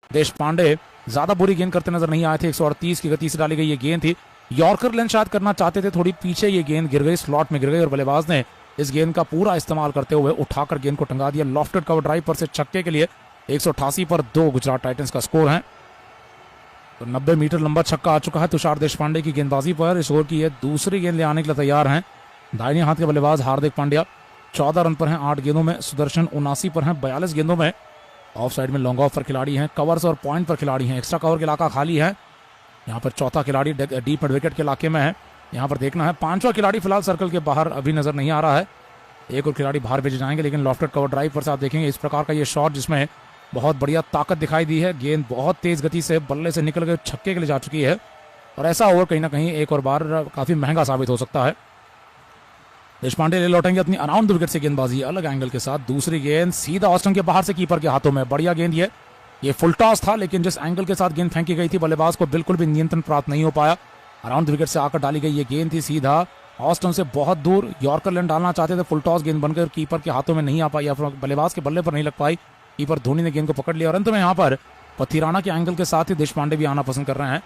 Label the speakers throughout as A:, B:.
A: देश पांडे ज्यादा बुरी गेंद करते नजर नहीं आए थे। 138 की गति से डाली गई ये गेंद थी। यॉर्कर लेंथ शायद करना चाहते थे, थोड़ी पीछे ये गेंद गिर गई, स्लॉट में गिर गई और बल्लेबाज ने इस गेंद का पूरा इस्तेमाल करते हुए उठाकर गेंद को टंगा दिया। लॉफ्टेड कवर ड्राइव पर से छक्के के लिए 188 पर 2 गुजरात टाइटंस का स्कोर है। तो 90 मीटर लंबा छक्का आ चुका है तुषार देशपांडे की गेंदबाजी पर। इस ओवर की ये दूसरी गेंद ले आने के लिए तैयार हैं दाहिने हाथ के बल्लेबाज हार्दिक पांड्या। 14 रन पर हैं 8 गेंदों में। सुदर्शन 79 पर हैं 42 गेंदों में। ऑफ साइड में लॉन्ग ऑफ पर खिलाड़ी हैं, कवर्स और पॉइंट पर खिलाड़ी हैं। एक्स्ट्रा कवर का इलाका खाली है। यहाँ पर चौथा खिलाड़ी डीप मिड विकेट के इलाके में है। यहाँ पर देखना है, पांचवा खिलाड़ी फिलहाल सर्कल के बाहर अभी नजर नहीं आ रहा है। एक और खिलाड़ी बाहर भेजे जाएंगे, लेकिन लॉफ्टेड कवर ड्राइव पर से आप देखेंगे इस प्रकार का ये शॉट जिसमें बहुत बढ़िया ताकत दिखाई दी है। गेंद बहुत तेज गति से बल्ले से निकल गए छक्के के लिए जा चुकी है और ऐसा ओवर कहीं ना कहीं एक और बार काफी महंगा साबित हो सकता है। देशपांडे ले लौटेंगे अपनी अराउंड द विकेट से गेंदबाजी अलग एंगल के साथ। दूसरी गेंद सीधा ऑस्टन के बाहर से कीपर के हाथों में। बढ़िया गेंद ये फुल टॉस था, लेकिन जिस एंगल के साथ गेंद फेंकी गई थी बल्लेबाज को बिल्कुल भी नियंत्रण प्राप्त नहीं हो पाया। अराउंड द विकेट से आकर डाली गई ये गेंद थी सीधा ऑस्टन से बहुत दूर। यॉर्कर लेंथ डालना चाहते थे, फुल टॉस गेंद बनकर कीपर के हाथों में नहीं आ पाई या बल्लेबाज के बल्ले पर नहीं लग पाई। कीपर धोनी ने गेंद को पकड़ लिया और अंत में यहाँ पर पथिराना के एंगल के साथ ही देशपांडे भी आना पसंद कर रहे हैं।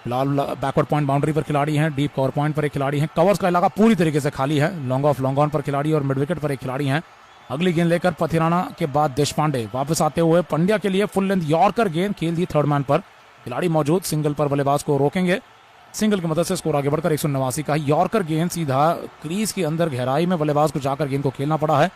A: लाल बैकवर्ड पॉइंट बाउंड्री पर खिलाड़ी हैं, डीप कवर पॉइंट पर एक खिलाड़ी हैं। कवर्स का इलाका पूरी तरीके से खाली है। लॉन्ग ऑफ लॉन्ग ऑन पर खिलाड़ी और मिड विकेट पर एक खिलाड़ी हैं। अगली गेंद लेकर पथिराना के बाद देशपांडे वापस आते हुए पंड्या के लिए फुल लेंथ यॉर्कर गेंद खेल दी थर्ड मैन पर। खिलाड़ी मौजूद, सिंगल पर बल्लेबाज को रोकेंगे। सिंगल की मदद से स्कोर आगे बढ़कर 189 का। यॉर्कर गेंद सीधा क्रीज के अंदर गहराई में बल्लेबाज को जाकर गेंद को खेलना पड़ा है।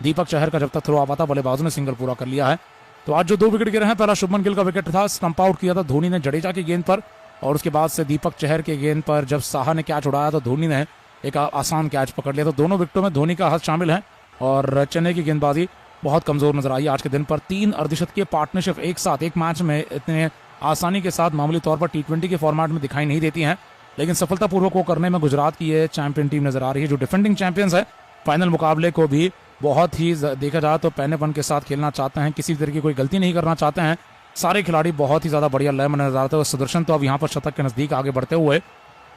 A: दीपक चहर का जब तक थ्रो आ पाता बल्लेबाजों ने सिंगल पूरा कर लिया है। तो आज जो 2 विकेट गिरे हैं, पहला शुभमन गिल का विकेट था, स्टंप आउट किया था धोनी ने जडेजा की गेंद पर और उसके बाद से दीपक चहर के गेंद पर जब साहा ने कैच उड़ाया तो धोनी ने एक आसान कैच पकड़ लिया। तो दोनों विकेटों में धोनी का हाथ शामिल है और चेन्नई की गेंदबाजी बहुत कमजोर नजर आई आज के दिन पर। 3 अर्धशतकीय पार्टनरशिप एक साथ एक मैच में इतने आसानी के साथ मामूली तौर पर T20 के फॉर्मेट में दिखाई नहीं देती हैं, लेकिन सफलतापूर्वक वो करने में गुजरात की ये चैंपियन टीम नजर आ रही है जो डिफेंडिंग चैंपियंस है। फाइनल मुकाबले को भी बहुत ही देखा जाए तो पहनेपन के साथ खेलना चाहते हैं, किसी तरह की कोई गलती नहीं करना चाहते हैं। सारे खिलाड़ी बहुत ही ज्यादा बढ़िया लय में नजर आते हुए। सुदर्शन तो अब यहाँ पर शतक के नजदीक आगे बढ़ते हुए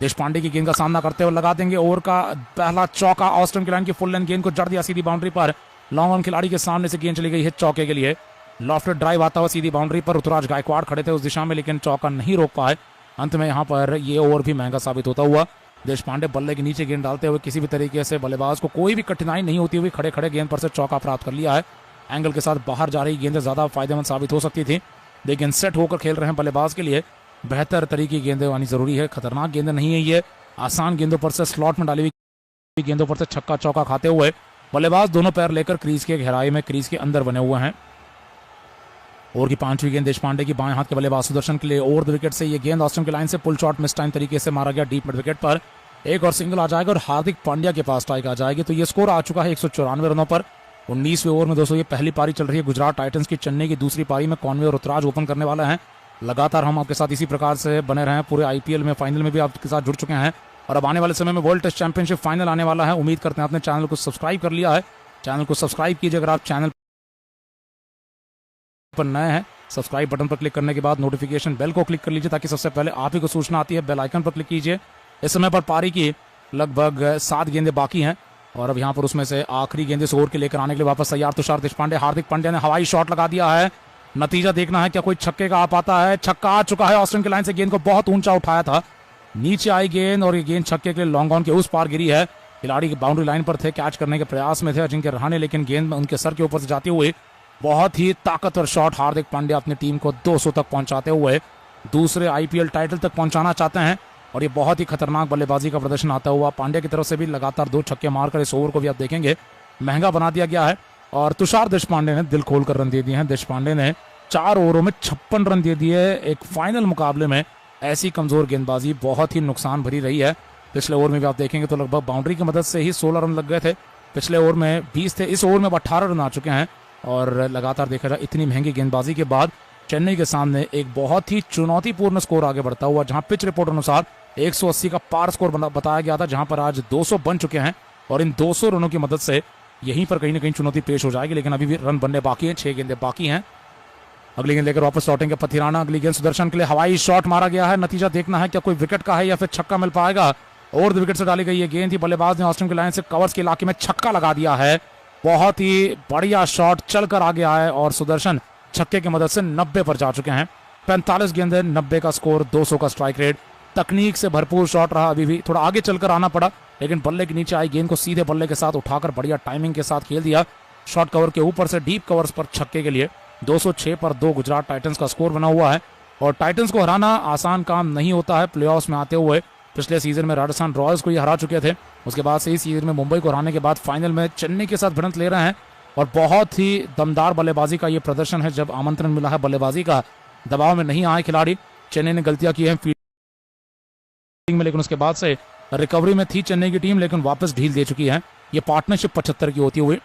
A: देशपांडे की गेंद का सामना करते हुए लगा देंगे ओवर का पहला चौका। ऑस्टन की लाइन की फुल लेंथ गेंद को जड़ दिया सीधी बाउंड्री पर। लॉन्ग ऑन खिलाड़ी के सामने से गेंद चली गई है चौके के लिए। लॉफ्टेड ड्राइव आता हुआ सीधी बाउंड्री पर। ऋतुराज गायकवाड़ खड़े थे उस दिशा में, लेकिन चौका नहीं रोक पाए। अंत में यहाँ पर ये ओवर भी महंगा साबित होता हुआ। देशपांडे बल्ले के नीचे गेंद डालते हुए किसी भी तरीके से बल्लेबाज को कोई भी कठिनाई नहीं होती हुई खड़े खड़े गेंद पर से चौका प्राप्त कर लिया है। एंगल के साथ बाहर जा रही गेंदें ज्यादा फायदेमंद साबित हो सकती थी, लेकिन सेट होकर खेल रहे हैं बल्लेबाज के लिए बेहतर तरीके की गेंदें आनी जरूरी है। खतरनाक गेंदें नहीं है ये, आसान गेंदों पर से स्लॉट में डाली हुई गेंदों पर से छक्का चौका खाते हुए बल्लेबाज दोनों पैर लेकर क्रीज के गहराई में क्रीज के अंदर बने हुए हैं। ओवर की 5वीं गेंद देशपांडे की बाएं हाथ के बल्लेबाज सुदर्शन के लिए ओवर द विकेट से ये गेंद ऑस्टन की लाइन से पुल शॉट मिस टाइम तरीके से मारा गया डीप मिड विकेट पर। एक और सिंगल आ जाएगा और हार्दिक पांड्या के पास स्ट्राइक आ जाएगी। तो ये स्कोर आ चुका है 194 रनों पर 19वें ओवर में। दोस्तों ये पहली पारी चल रही है गुजरात टाइटंस की। चेन्नई की दूसरी पारी में कॉनवे और ऋतुराज ओपन करने वाले हैं। लगातार हम आपके साथ इसी प्रकार से बने रहे हैं, पूरे IPL में फाइनल में भी आपके साथ जुड़ चुके हैं और अब आने वाले समय में वर्ल्ड टेस्ट चैंपियनशिप फाइनल आने वाला है। उम्मीद करते हैं आपने चैनल को सब्सक्राइब कर लिया है। चैनल को सब्सक्राइब कीजिए अगर आप चैनल पर नए हैं। सब्सक्राइब बटन पर क्लिक करने के बाद नोटिफिकेशन बेल को क्लिक कर लीजिए ताकि सबसे पहले आप ही को सूचना आती है। बेल आइकन पर क्लिक कीजिए। इस समय पर पारी की लगभग 7 गेंदें बाकी हैं और अब यहाँ पर उसमें से आखिरी गेंदें स्कोर के लेकर आने के लिए वापस तैयार तुषार देशपांडे। हार्दिक पांड्या ने हवाई शॉट लगा दिया है। नतीजा देखना है क्या कोई छक्के का आ पाता है। छक्का आ चुका है। ऑस्टन की लाइन से गेंद को बहुत ऊंचा उठाया था, नीचे आई गेंद और ये गेंद छक्के के लिए लॉन्ग ऑन के उस पार गिरी है। खिलाड़ी बाउंड्री लाइन पर थे, कैच करने के प्रयास में थे अजिंक्य रहाणे, लेकिन गेंद उनके सर के ऊपर से जाती हुई बहुत ही ताकतवर शॉट। हार्दिक पांड्या अपनी टीम को 200 तक पहुंचाते हुए दूसरे IPL टाइटल तक पहुंचाना चाहते हैं और ये बहुत ही खतरनाक बल्लेबाजी का प्रदर्शन आता हुआ। पांड्या की तरफ से भी लगातार 2 छक्के मारकर इस ओवर को भी आप देखेंगे महंगा बना दिया गया है और तुषार देशपांडे ने दिल खोलकर रन दे दिए हैं। देशपांडे ने 4 ओवरों में 56 रन दे दिए। एक फाइनल मुकाबले में ऐसी कमजोर गेंदबाजी बहुत ही नुकसान भरी रही है। पिछले ओवर में भी आप देखेंगे तो लगभग बाउंड्री की मदद से ही 16 रन लग गए थे। पिछले ओवर में 20 थे, इस ओवर में 18 रन आ चुके हैं और लगातार देखा जाए इतनी महंगी गेंदबाजी के बाद चेन्नई के सामने एक बहुत ही चुनौतीपूर्ण स्कोर आगे बढ़ता हुआ, जहां पिच रिपोर्ट अनुसार 180 का पार स्कोर बताया गया था, जहां पर आज 200 बन चुके हैं और इन 200 रनों की मदद से यहीं पर कहीं ना कहीं चुनौती पेश हो जाएगी, लेकिन अभी भी रन बनने बाकी हैं। 6 गेंदें बाकी हैं। अगली गेंद लेकर वापस लौटेंगे पथिराना। अगली गेंद सुदर्शन के लिए हवाई शॉट मारा गया है। नतीजा देखना है क्या कोई विकेट का है या फिर छक्का मिल पाएगा। ओवर द विकेट से डाली गई ये गेंद थी। बल्लेबाज ने ऑस्टन की लाइन से कवर्स के इलाके में छक्का लगा दिया है। बहुत ही बढ़िया शॉट चलकर आ गया है और सुदर्शन छक्के की मदद से 90 पर जा चुके हैं। 45 गेंदें, 90 का स्कोर, 200 का स्ट्राइक रेट। तकनीक से भरपूर शॉट रहा, अभी भी थोड़ा आगे चलकर आना पड़ा, लेकिन बल्ले के नीचे आई गेंद को सीधे बल्ले के साथ उठाकर बढ़िया टाइमिंग के साथ खेल दिया। शॉर्ट कवर के ऊपर से डीप कवर्स पर छक्के के लिए 206 पर 2 गुजरात टाइटंस का स्कोर बना हुआ है। और टाइटंस को हराना आसान काम नहीं होता है। प्लेऑफ्स में आते हुए पिछले सीजन में राजस्थान रॉयल्स को ये हरा चुके थे, उसके बाद से इस सीजन में मुंबई को हराने के बाद फाइनल में चेन्नई के साथ भिड़ंत ले रहे हैं। और बहुत ही दमदार बल्लेबाजी का ये प्रदर्शन है। जब आमंत्रण मिला है बल्लेबाजी का, दबाव में नहीं आए खिलाड़ी। चेन्नई ने गलतियां की हैं फील्डिंग में, लेकिन उसके बाद से रिकवरी में थी चेन्नई की टीम, लेकिन वापस ढील दे चुकी है। ये पार्टनरशिप 75 की होती हुई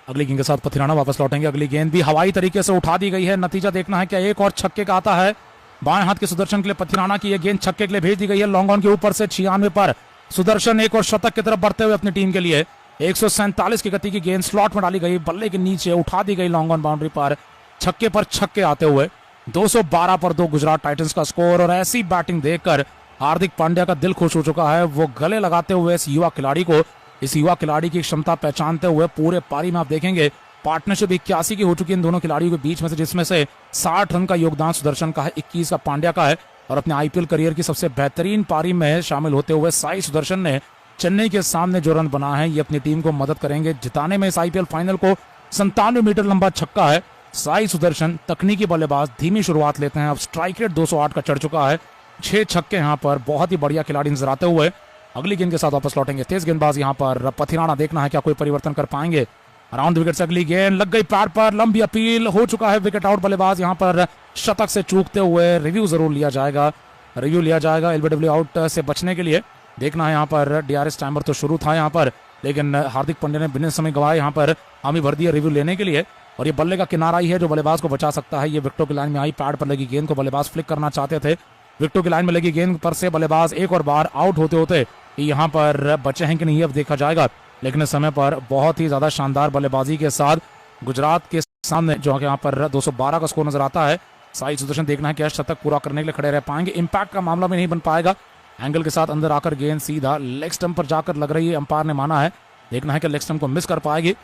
A: अगली गेंद के साथ पथिराना वापस लौटेंगे। अगली गेंद भी हवाई तरीके से उठा दी गई है। नतीजा देखना है क्या एक और छक्के का आता है। बाएं हाथ के सुदर्शन के लिए पथिराना की यह गेंद छक्के के लिए भेज दी गई है। लॉन्ग ऑन के ऊपर से 96 पर सुदर्शन एक और शतक की तरफ बढ़ते हुए अपनी टीम के लिए 147 की गति की गेंद स्लॉट में डाली गई, बल्ले के नीचे उठा दी गई लॉन्ग ऑन बाउंड्री पर छक्के आते हुए 212 पर 2 गुजरात टाइटंस का स्कोर। और ऐसी बैटिंग देखकर हार्दिक पांड्या का दिल खुश हो चुका है। वो गले लगाते हुए इस युवा खिलाड़ी की क्षमता पहचानते हुए पूरे पारी में आप देखेंगे पार्टनरशिप 81 की हो चुकी है इन दोनों खिलाड़ियों के बीच में से, जिसमें से 60 रन का योगदान सुदर्शन का है, 21 का पांड्या का है। और अपने आईपीएल करियर की सबसे बेहतरीन पारी में शामिल होते हुए साई सुदर्शन ने चेन्नई के सामने जो रन बना है, ये अपनी टीम को मदद करेंगे जिताने में इस आईपीएल फाइनल को। 97 मीटर लंबा छक्का है। साई सुदर्शन तकनीकी बल्लेबाज, धीमी शुरुआत लेते हैं, अब स्ट्राइक रेट 208 का चढ़ चुका है। 6 छक्के यहाँ पर, बहुत ही बढ़िया खिलाड़ी नजर आते हुए। अगली गेंद के साथ वापस लौटेंगे तेज गेंदबाज यहाँ पर पथिराना, देखना है क्या कोई परिवर्तन कर पाएंगे। अराउंड विकेट से अगली गेंद लग गई पैड पर, लंबी अपील हो चुका है, विकेट आउट। बल्लेबाज यहाँ पर शतक से चूकते हुए रिव्यू जरूर लिया जाएगा एलबीडब्ल्यू आउट से बचने के लिए। देखना है यहाँ पर डीआरएस टाइमर तो शुरू था यहाँ पर, लेकिन हार्दिक पांड्या ने बिना समय गवाए यहाँ पर हामी भर दिया रिव्यू लेने के लिए। और ये बल्ले का किनारा ही है जो बल्लेबाज को बचा सकता है। ये विकेटों की लाइन में आई, पैड पर लगी गेंद को बल्लेबाज फ्लिक करना चाहते थे, विकेटों की लाइन में लगी गेंद पर से बल्लेबाज एक और बार आउट होते होते यहाँ पर बचे हैं कि नहीं अब देखा जाएगा। लेकिन इस समय पर बहुत ही ज्यादा शानदार बल्लेबाजी के साथ गुजरात के सामने जो यहाँ पर 212 का स्कोर नजर आता है। साई सुदर्शन देखना है क्या शतक पूरा करने के लिए खड़े रह पाएंगे। इंपैक्ट का मामला भी नहीं बन पाएगा। एंगल के साथ अंदर आकर गेंद सीधा लेग स्टंप पर जाकर लग रही है, अंपायर ने माना है। देखना है कि लेग स्टंप को मिस कर पाएगी।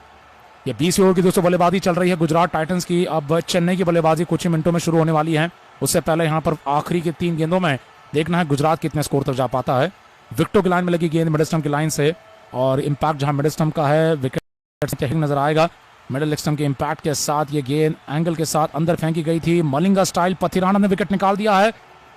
A: ये 20 ओवर की 200 बल्लेबाजी चल रही है गुजरात टाइटंस की। अब चेन्नई की बल्लेबाजी कुछ ही मिनटों में शुरू होने वाली है। उससे पहले यहाँ पर आखिरी के 3 गेंदों में देखना है गुजरात कितने स्कोर तक जा पाता है। विकेटों की लाइन में लगी गेंद मिडिल स्टंप की लाइन से, और इंपैक्ट जहां मिडिल स्टंप का है विकेट नजर आएगा। मिडिल स्टंप के इंपैक्ट के साथ ये गेंद एंगल के साथ अंदर फेंकी गई थी। मलिंगा स्टाइल पथिराना ने विकेट निकाल दिया है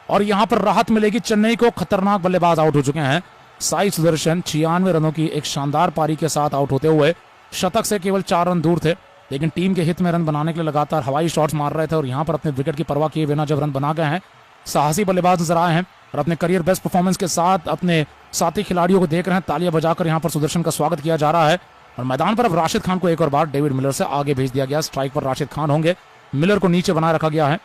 A: और यहां पर राहत मिलेगी चेन्नई को। खतरनाक बल्लेबाज आउट हो चुके हैं। साई सुदर्शन 96 रनों की एक शानदार पारी के साथ आउट होते हुए शतक से केवल 4 रन दूर थे, लेकिन टीम के हित में रन बनाने के लिए लगातार हवाई शॉट्स मार रहे थे। और यहां पर अपने विकेट की परवाह किए बिना जब रन बना गए हैं, साहसी बल्लेबाज नजर आए हैं और अपने करियर बेस्ट परफॉर्मेंस के साथ अपने साथी खिलाड़ियों को देख रहे हैं। तालियां बजाकर यहां पर सुदर्शन का स्वागत किया जा रहा है। और मैदान पर अब राशिद खान को एक और बार डेविड मिलर से आगे भेज दिया गया। स्ट्राइक पर राशिद खान होंगे, मिलर को नीचे बनाए रखा गया है।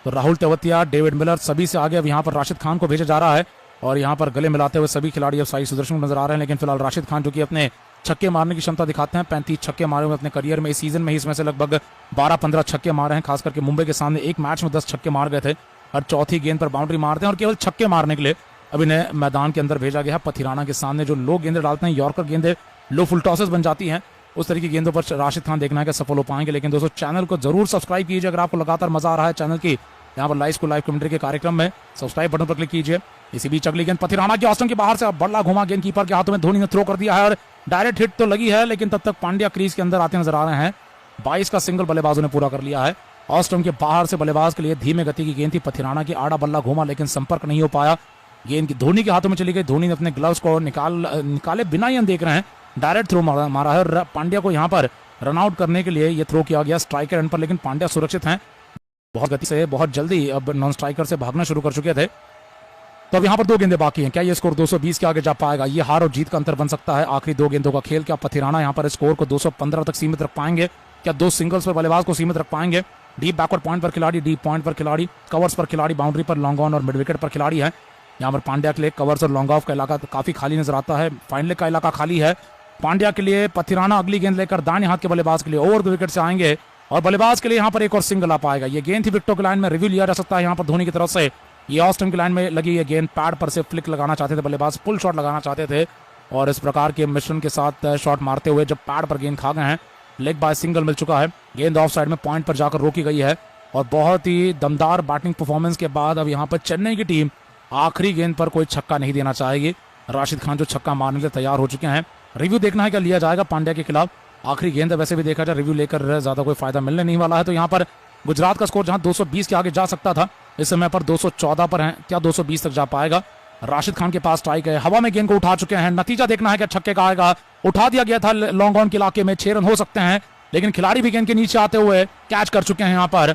A: तो राहुल तेवतिया, डेविड मिलर सभी से आगे अब यहाँ पर राशिद खान को भेजा जा रहा है। और यहाँ पर गले मिलाते हुए सभी खिलाड़ी अब साई सुदर्शन नजर आ रहे हैं। लेकिन फिलहाल राशिद खान जो कि अपने छक्के मारने की क्षमता दिखाते हैं, 35 छक्के मारे हुए अपने करियर में। इस सीजन में इसमें से लगभग 12-15 छक्के मारे हैं। खास करके मुंबई के सामने एक मैच में 10 छक्के मार गए थे और चौथी गेंद पर बाउंड्री मारते हैं। और केवल छक्के मारने के लिए अब इन्हें मैदान के अंदर भेजा गया है। पथिराना के सामने जो लो गेंदें डालते हैं, यॉर्कर गेंदें लो फुल टॉसेस बन जाती हैं, उस तरीके की गेंदों पर राशिद खान देखना है कि सफल हो पाएंगे। लेकिन दोस्तों चैनल को जरूर सब्सक्राइब कीजिए अगर आपको लगातार मजा आ रहा है चैनल की यहाँ पर लाइव कमेंट्री के कार्यक्रम में। सब्सक्राइब बटन पर क्लिक कीजिए। इसी बीच अगली गेंद पथिराना की ऑस्टन के बाहर से बल्ला घुमा गेंद कीपर के हाथों में धोनी ने थ्रो कर दिया है और डायरेक्ट हिट तो लगी है, लेकिन तब तक पांड्या क्रीज के अंदर आते नजर आ रहे हैं। 22 का सिंगल बल्लेबाजों ने पूरा कर लिया है। ऑस्टन के बाहर से बल्लेबाज के लिए धीमे गति की गेंद थी। पथिराना की आड़ा बल्ला घुमा लेकिन संपर्क नहीं हो पाया। गेंद की धोनी के हाथों में चली गई। धोनी ने अपने ग्लव्स को निकाले बिना ही हम देख रहे हैं डायरेक्ट थ्रो मारा है। और पांड्या को यहाँ पर रन आउट करने के लिए ये थ्रो किया गया स्ट्राइक रन पर, लेकिन पांड्या सुरक्षित हैं बहुत गति से, बहुत जल्दी अब नॉन स्ट्राइकर से भागना शुरू कर चुके थे। तो अब यहाँ पर 2 गेंदें बाकी हैं। क्या ये स्कोर 220 के आगे जा पाएगा? ये हार और जीत का अंतर बन सकता है। आखिरी 2 गेंदों का खेल। क्या पथिराना यहाँ पर स्कोर को 215 तक सीमित रख पाएंगे? क्या 2 सिंगल्स पर बल्लेबाज को सीमित रख पाएंगे? डीप बैकवर्ड पॉइंट पर खिलाड़ी, डीप पॉइंट पर खिलाड़ी, कवर्स पर खिलाड़ी, बाउंड्री पर लॉन्ग ऑन और मिड विकेट पर खिलाड़ी है। यहाँ पर पांड्या के लिए कवर्स और लॉन्ग ऑफ का इलाका काफी खाली नजर आता है। फाइनल का इलाका खाली है पांड्या के लिए। पथिराना अगली गेंद लेकर दाहिने हाथ के बल्लेबाज के लिए ओवर द विकेट से आएंगे और बल्लेबाज के लिए यहाँ पर एक और सिंगल आ पाएगा। ये गेंद थी विकेटों की लाइन में, रिव्यू लिया जा सकता है यहाँ पर धोनी की तरफ से। ये ऑस्टन की लाइन में लगी ये गेंद, पैड पर से फ्लिक लगाना चाहते थे बल्लेबाज, पुल शॉट लगाना चाहते थे और इस प्रकार के मिश्रण के साथ शॉट मारते हुए जब पैड पर गेंद खा गए हैं लेग बाय सिंगल मिल चुका है। गेंद ऑफ साइड में पॉइंट पर जाकर रोकी गई है और बहुत ही दमदार बैटिंग परफॉर्मेंस के बाद अब यहाँ पर चेन्नई की टीम आखिरी गेंद पर कोई छक्का नहीं देना चाहेगी। राशिद खान जो छक्का मारने के लिए तैयार हो चुके हैं। रिव्यू देखना है क्या लिया जाएगा पांड्या के खिलाफ। आखिरी गेंद है, वैसे भी देखा जाए रिव्यू लेकर ज्यादा कोई फायदा मिलने नहीं वाला है। तो यहाँ पर गुजरात का स्कोर जहां 220 के आगे जा सकता था, इस समय पर 214 पर है। क्या 220 तक जा पाएगा? राशिद खान के पास स्ट्राइक है, हवा में गेंद को उठा चुके हैं। नतीजा देखना है क्या छक्के का आएगा। उठा दिया गया था लॉन्ग ऑन के इलाके में, 6 रन हो सकते हैं, लेकिन खिलाड़ी भी गेंद के नीचे आते हुए कैच कर चुके हैं। यहाँ पर